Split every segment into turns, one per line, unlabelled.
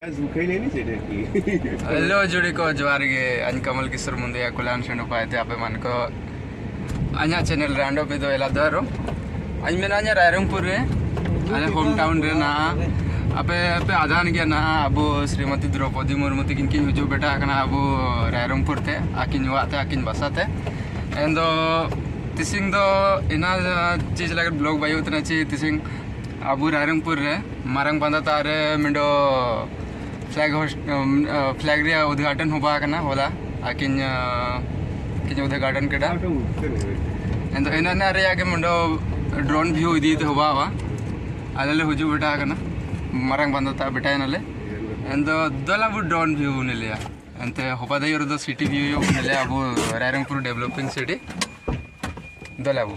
Hello जुड़ी को जवार गे अन कमल किशोर मुंदे कुलान सेनो पाते आपे मन को अना चैनल रांडो पे दो एला दरो अन मेना रायरंगपुर रे अने होम टाउन रे ना आपे पे आदान गया ना अबो श्रीमती द्रौपदी मुर्मू तकिन की हुजू बेटा कना अबो रायरंगपुर ते आकिन वाते आकिन बसाते एंदो तिसिंग दो इना चीज लगे ब्लॉग बायो तना ची तिसिंग अबो रायरंगपुर रे मारंग बांदा तारे मिंडो फ्लैग रे उद्घाटन होबा कना होला आकिन किन उद्घाटन केडा एंदो इना रे आगे मंडो ड्रोन व्यू इदी ते होबा वा आले हुजू बेटा कना मारंग बांदा बेटा नले एंदो दलाबु ड्रोन व्यू नेलिया अंते होबा दय रो सिटी व्यू नेले अबु रायरंगपुर डेवलपिंग सिटी दलाबु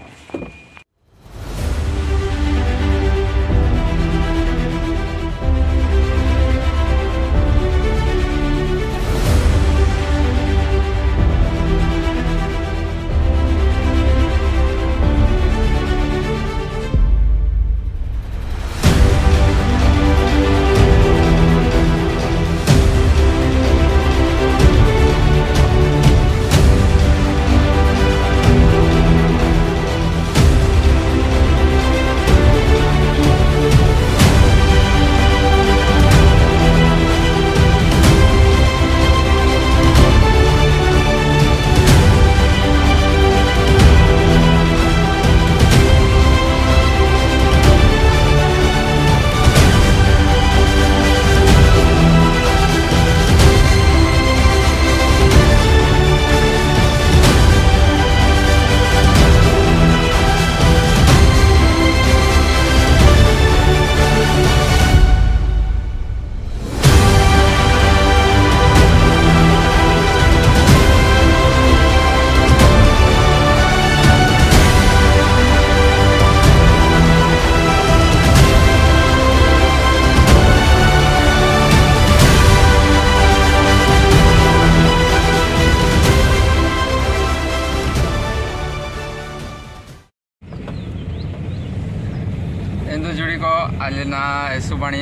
एंदो जुड़ी को आलेना ऐसो बाणी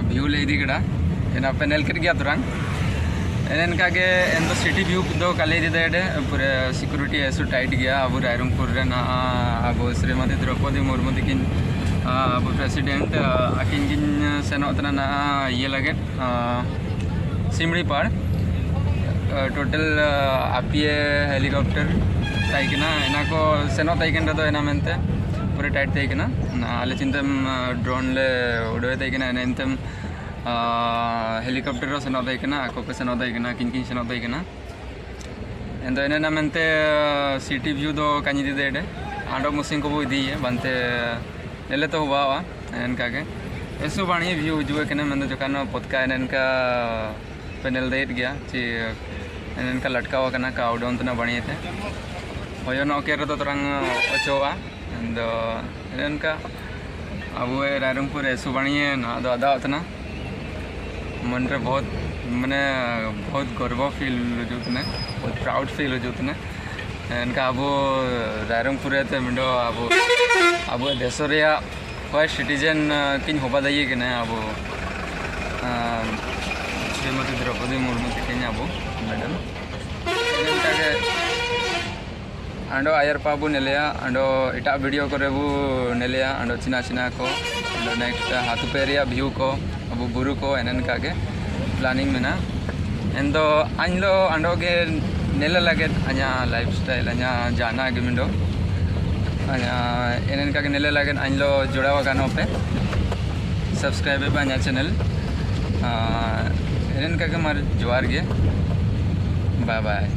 व्यू ले दी गड़ा एना पेनल कर गया तुरंग एनन का के एंदो सिटी व्यू दो काले दे दे पूरे सिक्योरिटी ऐसो टाइट गया अब रायरंगपुर रे ना अब श्रीमती द्रौपदी मुर्मू तकिन अब प्रेसिडेंट आकिन किन सेनोतना ना ये लगे सिमड़ी पार टोटल आपिए हेलीकॉप्टर ताइकना एना को सेनो ताइकन रे दो एना मेनते पूरे टाइट ताइकना आले चिंतम ड्रोन ले उड़वे ताइकना एनतम हेलीकॉप्टर रो सेनो ताइकना आको पे सेनो ताइकना किन किन सेनो ताइकना एंदो एना मेनते सिटी व्यू दो कानी दे देडे आंडो मुसिंग को इदी है बनते नेले तो हुआ वा एनका के एसो बाणी व्यू जुए कने मेन जोकानो पतका एनका पैनल देट गया ची एनका लटकावा कना का आउडोन तना बाणी थे होयो नो के रो तरंग ओचोवा एंदो एनका अब रायरंगपुर ऐसो बाणी ना दो आदा उतना मन रे बहुत माने बहुत गर्व फील होजुतने बहुत प्राउड फील होजुतने एनका अब रायरंगपुर ते मिंडो अब देश रे फर्स्ट सिटीजन किन होबा दई के ना अब श्रीमती द्रौपदी मुर्मू तकिन अब मैडम एनका के आंडो आयर पाबू नेलिया आंडो इटा वीडियो करेबू नेलिया आंडो चिना चिना को आंडो नेक्स्ट हाथुपेरिया व्यू को अब बुरु को एनन का के प्लानिंग में ना एंदो आंडो आंडो के नेले लगे अኛ लाइफस्टाइल अኛ जाना के मिंडो अኛ एनन का के नेले लगे आंडो जुड़ावा गानो पे सब्सक्राइब पे अኛ चैनल एनन का के मार जवार गे बाय बाय।